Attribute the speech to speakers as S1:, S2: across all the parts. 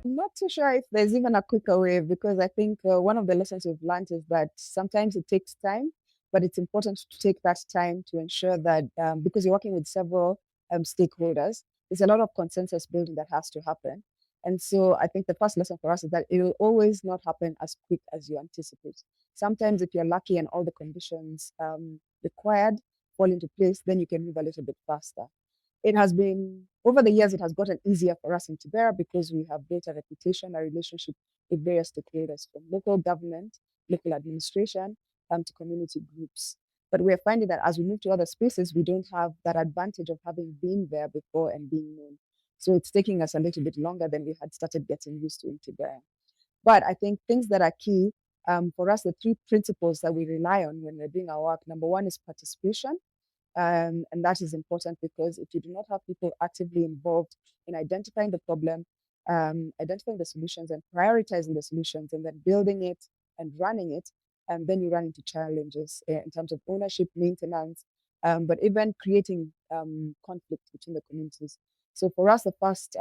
S1: I'm not too sure if there's even a quicker way because I think one of the lessons we've learned is that sometimes it takes time, but it's important to take that time to ensure that because you're working with several stakeholders, there's a lot of consensus building that has to happen. And so I think the first lesson for us is that it will always not happen as quick as you anticipate. Sometimes, if you're lucky and all the conditions required fall into place, then you can move a little bit faster. It has been over the years, it has gotten easier for us in Kibera because we have built a reputation, a relationship with various stakeholders from local government, local administration, to community groups. But we're finding that as we move to other spaces, we don't have that advantage of having been there before and being known. So it's taking us a little bit longer than we had started getting used to in Kibera. But I think things that are key for us, the three principles that we rely on when we're doing our work. Number one is participation. And that is important because if you do not have people actively involved in identifying the problem, identifying the solutions and prioritizing the solutions and then building it and running it, then you run into challenges in terms of ownership, maintenance, but even creating conflict between the communities. So for us, the first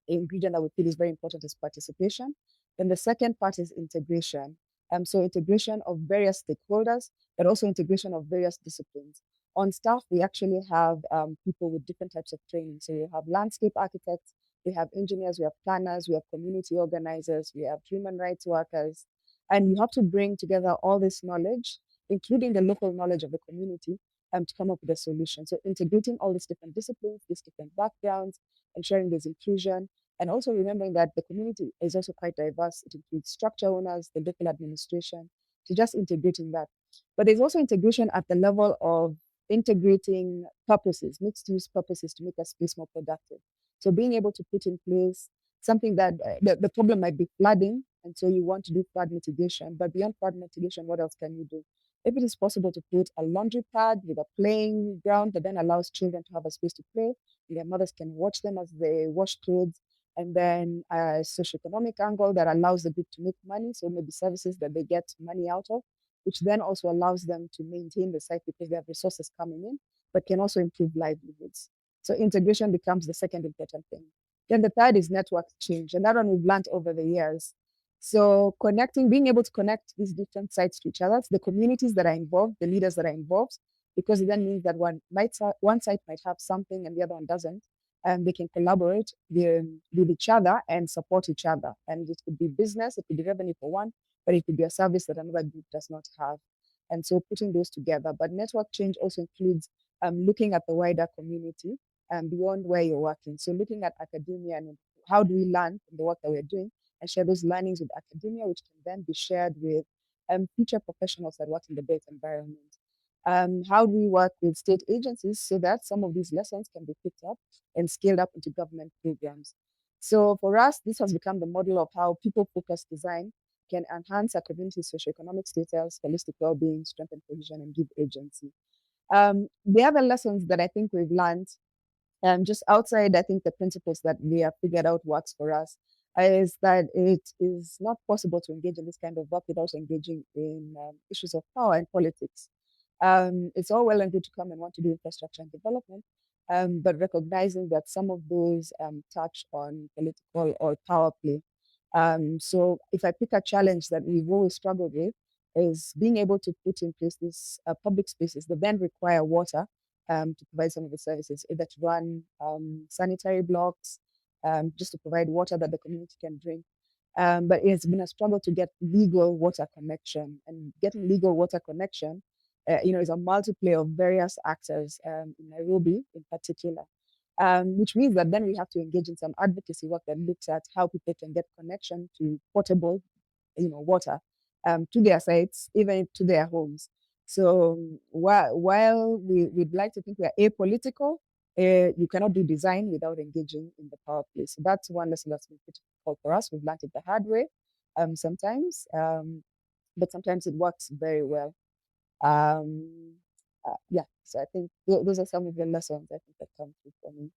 S1: ingredient that we feel is very important is participation. Then the second part is integration. So integration of various stakeholders, but also integration of various disciplines. On staff, we actually have people with different types of training. So we have landscape architects, we have engineers, we have planners, we have community organizers, we have human rights workers. And you have to bring together all this knowledge, including the local knowledge of the community, to come up with a solution. So integrating all these different disciplines, these different backgrounds, ensuring there's inclusion, and also remembering that the community is also quite diverse. It includes structure owners, the local administration, so just integrating that. But there's also integration at the level of integrating purposes, mixed use purposes to make a space more productive. So being able to put in place something that the problem might be flooding, and so you want to do flood mitigation. But beyond flood mitigation, what else can you do? If it is possible to put a laundry pad with a playing ground that then allows children to have a space to play, their mothers can watch them as they wash clothes, and then a socioeconomic angle that allows the group to make money. So maybe services that they get money out of, which then also allows them to maintain the site because they have resources coming in, but can also improve livelihoods. So integration becomes the second important thing. Then the third is network change, and that one we've learned over the years. So connecting, being able to connect these different sites to each other, the communities that are involved, the leaders that are involved, because it then means that one site might have something and the other one doesn't, and they can collaborate with each other and support each other. And it could be business, it could be revenue for one, but it could be a service that another group does not have. And so putting those together. But network change also includes looking at the wider community and beyond where you're working. So looking at academia and how do we learn from the work that we're doing and share those learnings with academia, which can then be shared with future professionals that work in the built environment. How do we work with state agencies so that some of these lessons can be picked up and scaled up into government programs? So for us, this has become the model of how people-focused design can enhance our community's socioeconomic status, holistic well-being, strengthen cohesion, and give agency. The other lessons that I think we've learned, just outside, I think the principles that we have figured out works for us, is that it is not possible to engage in this kind of work without engaging in issues of power and politics. It's all well and good to come and want to do infrastructure and development, but recognizing that some of those touch on political or power play. So if I pick a challenge that we've always struggled with is being able to put in place these public spaces that then require water to provide some of the services, either to run sanitary blocks, just to provide water that the community can drink. But it's been a struggle to get legal water connection, and getting legal water connection is a multiplay of various actors in Nairobi in particular, which means that then we have to engage in some advocacy work that looks at how people can get connection to potable, water to their sites, even to their homes. So while we'd like to think we are apolitical, you cannot do design without engaging in the power play. So that's one lesson that's been critical for us. We've learned it the hard way sometimes, but sometimes it works very well. Yeah, so I think those are some of the lessons I think that come through for me.